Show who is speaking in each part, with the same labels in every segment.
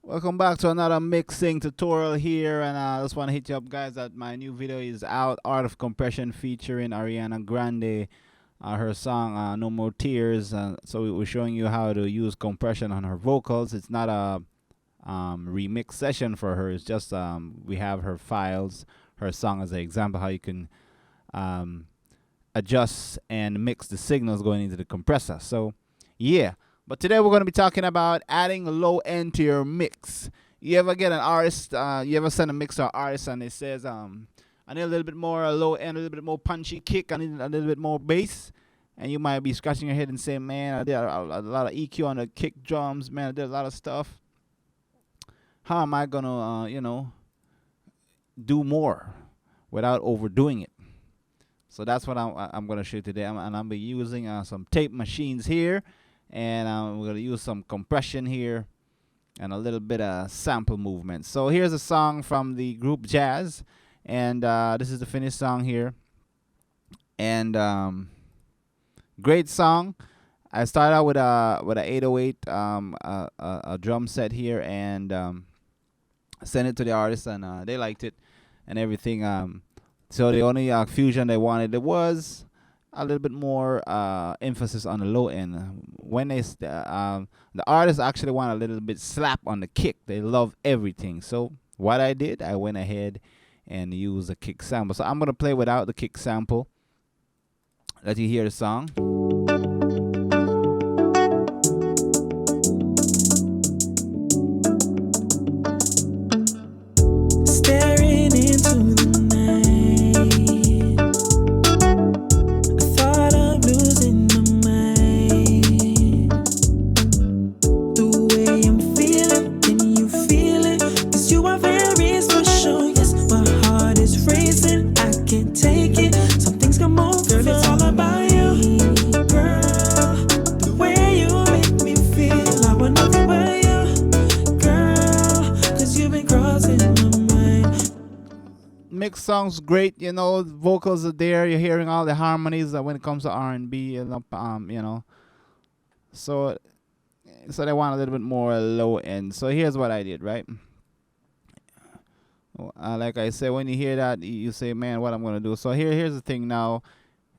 Speaker 1: Welcome back to another mixing tutorial here, and I just want to hit you up, guys, that my new video is out. Art of Compression featuring Ariana Grande, her song "No More Tears." So we're showing you how to use compression on her vocals. It's not a remix session for her. It's just we have her files, her song as an example how you can um, adjust and mix the signals going into the compressor. So yeah. But today we're going to be talking about adding low end to your mix. You ever get an artist, you ever send a mix to an artist and it says, I need a little bit more low end, a little bit more punchy kick, I need a little bit more bass. And you might be scratching your head and saying, man, I did a lot of EQ on the kick drums, man, I did a lot of stuff. How am I going to, do more without overdoing it? So that's what I'm going to show you today. And I'll be using some tape machines here. And we're going to use some compression here and a little bit of sample movement. So here's a song from the group Jazz, and this is the finished song here. And great song. I started out with a 808 a drum set here, and sent it to the artist, and they liked it and everything. So the only fusion they wanted was a little bit more emphasis on the low end. When the artists actually want a little bit slap on the kick. They love everything. So what I did, I went ahead and used a kick sample. So I'm gonna play without the kick sample. Let you hear the song.
Speaker 2: Staring into the night, I thought of losing my mind. The way I'm feeling, can you feel it? 'Cause you are very special, yes. My heart is racing, I can't take it. Something's come over, girl, it's all about you. Girl, the way you make me feel, I want nothing but you. Girl, 'cause you've been crossing my mind.
Speaker 1: Mix songs great, vocals are there. You're hearing all the harmonies when it comes to R&B, So they want a little bit more low end. So here's what I did, right? Like I said, when you hear that, you say, man, what I'm gonna do. So here's the thing now.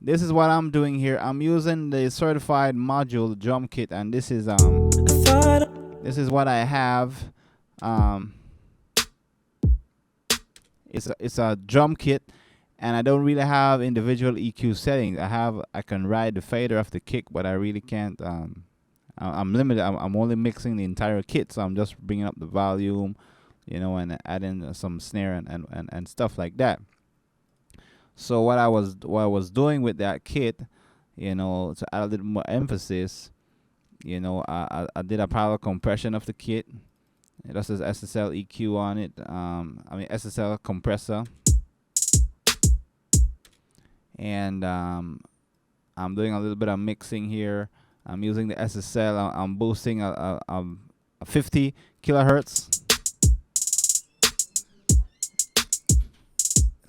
Speaker 1: This is what I'm doing here. I'm using the certified module drum kit, and this is what I have. It's a drum kit, and I don't really have individual EQ settings. I can ride the fader of the kick, but I really can't. I'm limited. I'm only mixing the entire kit, so I'm just bringing up the volume, and adding some snare and stuff like that. So what I was doing with that kit, to add a little more emphasis, I did a parallel compression of the kit. It just says SSL EQ on it. SSL compressor. And I'm doing a little bit of mixing here. I'm using the SSL. I'm boosting a 50 kilohertz.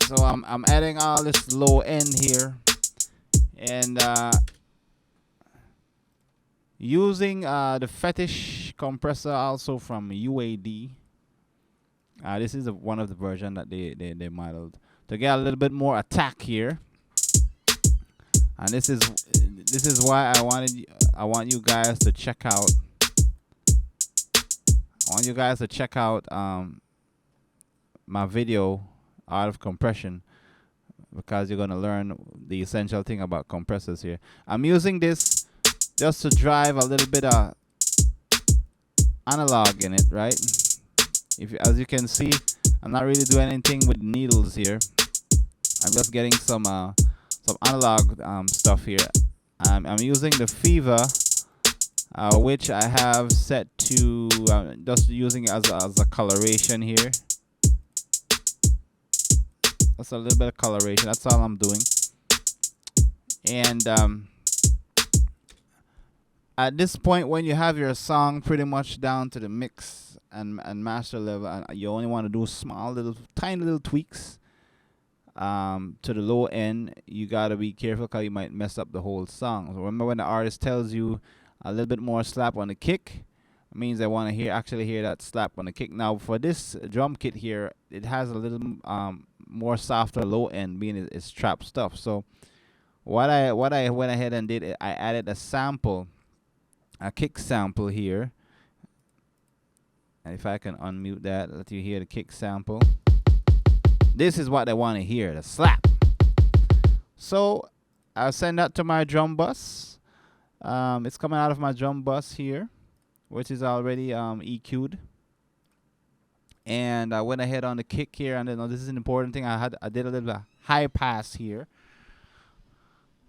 Speaker 1: So I'm adding all this low end here, and using the Fetish compressor also from UAD. This is one of the version that they modeled to get a little bit more attack here. And this is why I want you guys to check out. I want you guys to check out my video, Art of Compression, because you're gonna learn the essential thing about compressors here. I'm using this just to drive a little bit of analog in it, right? As you can see, I'm not really doing anything with needles here. I'm just getting some analog stuff here. I'm using the Fever, which I have set to just using it as a coloration here. That's a little bit of coloration. That's all I'm doing. And at this point, when you have your song pretty much down to the mix and master level, and you only want to do tiny little tweaks to the low end, you gotta be careful because you might mess up the whole song. So remember, when the artist tells you a little bit more slap on the kick, means I want to actually hear that slap on the kick. Now for this drum kit here, it has a little more softer low end, being it's trap stuff. So what I went ahead and did, I added a sample, a kick sample here. And if I can unmute that, let you hear the kick sample. This is what I want to hear, the slap. So I'll send that to my drum bus. It's coming out of my drum bus here, which is already EQ'd. And I went ahead on the kick here, and then this is an important thing. I did a little high pass here,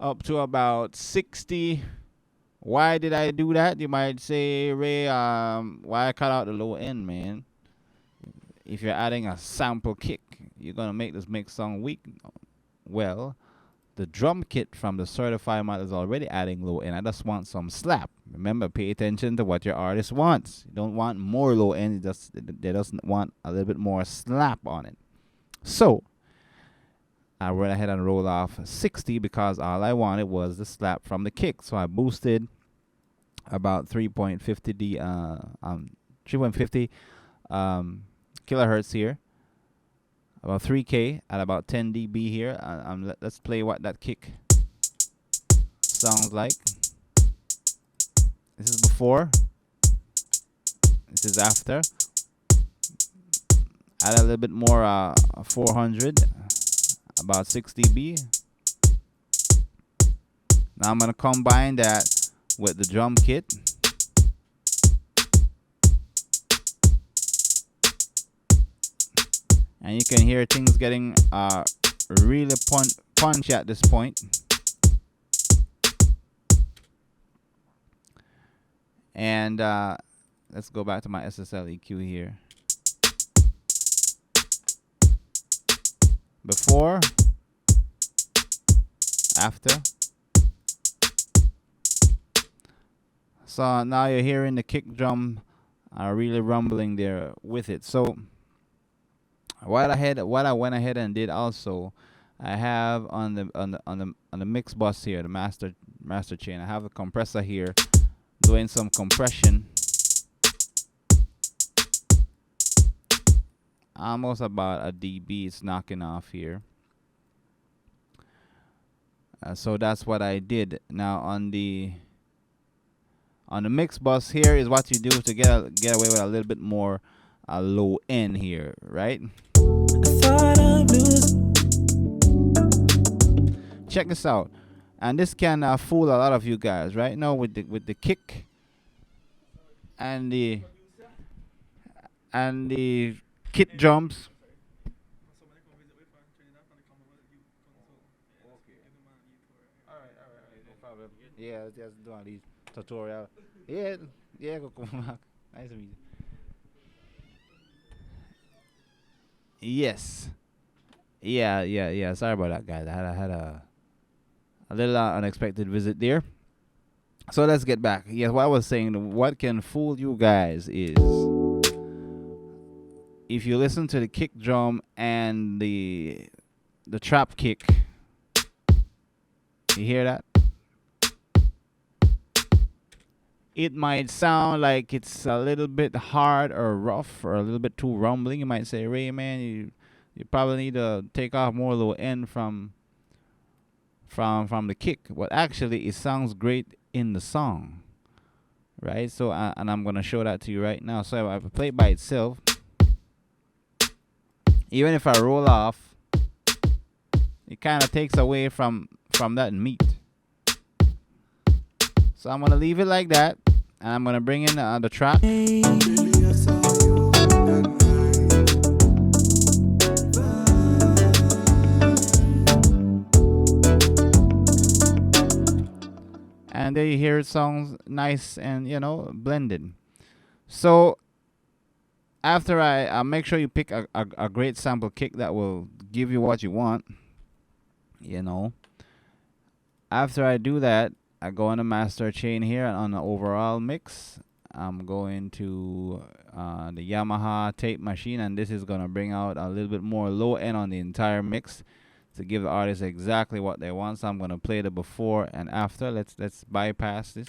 Speaker 1: up to about 60. Why did I do that? You might say, Ray, why I cut out the low end, man? If you're adding a sample kick, you're gonna make this mix sound weak. Well, the drum kit from the certified model is already adding low end. I just want some slap. Remember, pay attention to what your artist wants. You don't want more low end. They just want a little bit more slap on it. So I went ahead and rolled off 60 because all I wanted was the slap from the kick. So I boosted about 3.50 kilohertz here, about 3K at about 10 dB here. Let's play what that kick sounds like. This is before. This is after. Add a little bit more 400, about 6 dB. Now I'm gonna combine that with the drum kit. And you can hear things getting really punchy at this point. And let's go back to my SSL EQ here. Before, after. So now you're hearing the kick drum really rumbling there with it. So what I went ahead and did also, I have on the mix bus here, the master chain, I have a compressor here doing some compression, almost about a dB. It's knocking off here. So that's what I did. Now on the mix bus here is what you do to get away with a little bit more low end here, right? Check this out, and this can fool a lot of you guys right now with the kick and the kit drums. Yeah, just doing these tutorial. Yeah, go come back. Nice to meet you. Yes. Yeah. Sorry about that, guys. I had a little unexpected visit there. So let's get back. Yes, what I was saying, what can fool you guys is if you listen to the kick drum and the trap kick. You hear that? It might sound like it's a little bit hard or rough or a little bit too rumbling. You might say, Ray, man, you probably need to take off more low end from the kick. But actually, it sounds great in the song, right? So, and I'm gonna show that to you right now. So if I play it by itself, even if I roll off, it kind of takes away from that meat. So I'm gonna leave it like that, and I'm gonna bring in the trap. And there you hear it sounds nice and blended. So after I make sure you pick a great sample kick that will give you what you want. After I do that, I go on the master chain here and on the overall mix. I'm going to the Yamaha tape machine, and this is gonna bring out a little bit more low end on the entire mix to give the artist exactly what they want. So I'm gonna play the before and after. Let's bypass this.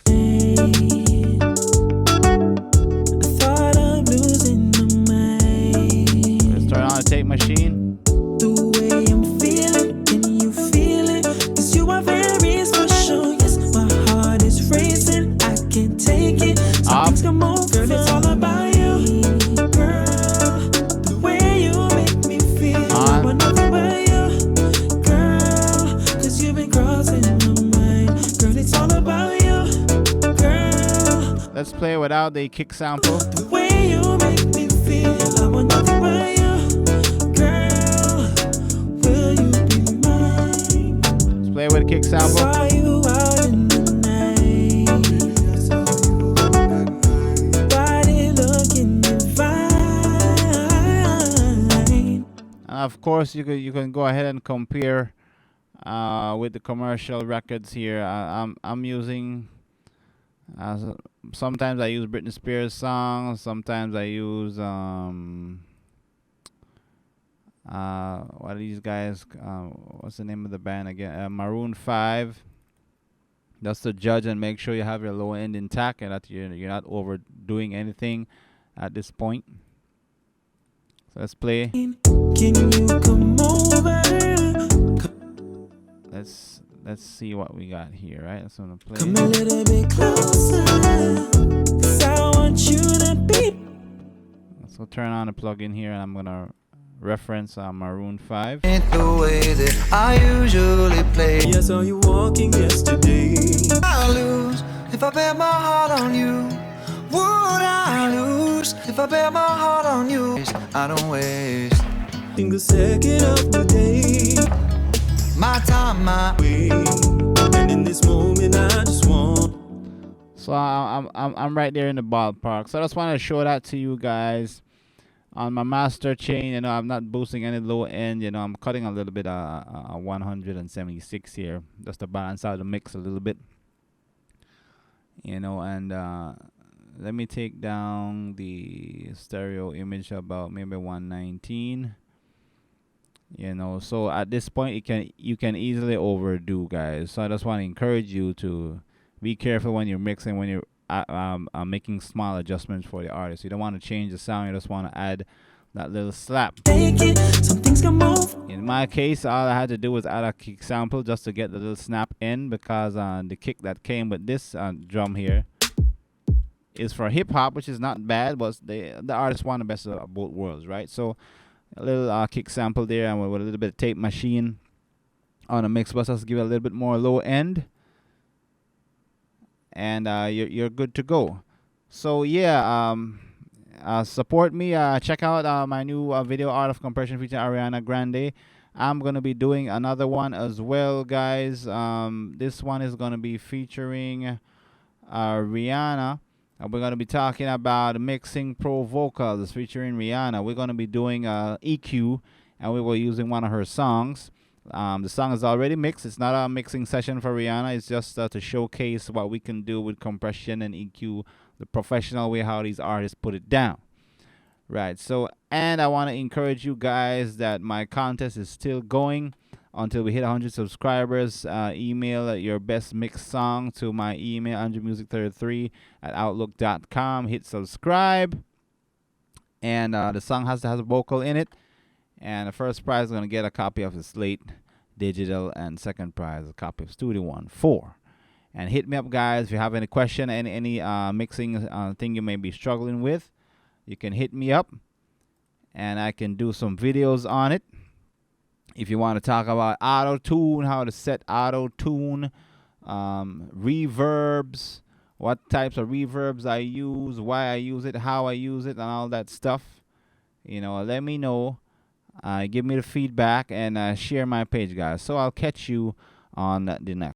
Speaker 1: tape machine.
Speaker 2: The way I'm feeling, can you feel it? 'Cause you are very special. Yes, my heart is racing. I can't take it. Some things come over. Girl, it's all about you. Girl, the way you make me feel. I want nothing but you. Girl, 'cause you've been crossing my mind. Girl, it's all about you. Girl,
Speaker 1: let's play without the kick sample.
Speaker 2: the way you make me feel. I want nothing but you. Girl, will you be mine?
Speaker 1: Let's play with the kick sample.
Speaker 2: Saw you out in the night. Body looking divine.
Speaker 1: And of course, you can go ahead and compare with the commercial records here. I'm using. Sometimes I use Britney Spears songs. Sometimes I use what are these guys? What's the name of the band again? Maroon 5. Just to judge and make sure you have your low end intact and that you're not overdoing anything at this point. So let's play.
Speaker 2: Can you come over?
Speaker 1: Let's see what we got here, right? So I'm gonna play.
Speaker 2: Come a little bit closer. 'Cause I want you to be.
Speaker 1: So turn on the plug-in here, and I'm gonna reference Maroon 5.
Speaker 3: Ain't the way that I usually play.
Speaker 2: Yes, saw you walking yesterday.
Speaker 3: I lose if I bet my heart on you. Would I lose if I bet my heart on you? I don't waste
Speaker 2: Single second of the day.
Speaker 3: my time, my
Speaker 2: Way. And in this moment, I just want.
Speaker 1: So I'm right there in the ballpark. So I just want to show that to you guys. On my master chain, you know, I'm not boosting any low end. You know, I'm cutting a little bit 176 here, just to balance out the mix a little bit. You know, and let me take down the stereo image about maybe 119. You know, so at this point you can easily overdo, guys. So I just want to encourage you to be careful when you're mixing, when you're making small adjustments for the artist. You don't want to change the sound, you just want to add that little slap.
Speaker 2: Take it. Some things come over.
Speaker 1: In my case, all I had to do was add a kick sample just to get the little snap in, because the kick that came with this drum here is for hip hop, which is not bad, but the artist want the best of both worlds, right? So a little kick sample there, and with a little bit of tape machine on a mix bus, just give it a little bit more low end, and you're good to go. So yeah, support me. Check out my new video, Art of Compression, featuring Ariana Grande. I'm gonna be doing another one as well, guys. This one is gonna be featuring Rihanna. We're going to be talking about mixing pro vocals featuring Rihanna. We're going to be doing EQ, and we were using one of her songs. The song is already mixed. It's not a mixing session for Rihanna. It's just to showcase what we can do with compression and EQ, the professional way how these artists put it down. Right. So, and I want to encourage you guys that my contest is still going until we hit 100 subscribers. Email your best mix song to my email, andrewmusic33@outlook.com. Hit subscribe, and the song has to have a vocal in it. And the first prize is going to get a copy of the Slate Digital, and second prize a copy of Studio One 4. And hit me up, guys, if you have any question and any mixing thing you may be struggling with. You can hit me up, and I can do some videos on it. If you want to talk about auto-tune, how to set auto-tune, reverbs, what types of reverbs I use, why I use it, how I use it, and all that stuff, you know, let me know. Give me the feedback, and share my page, guys. So I'll catch you on the next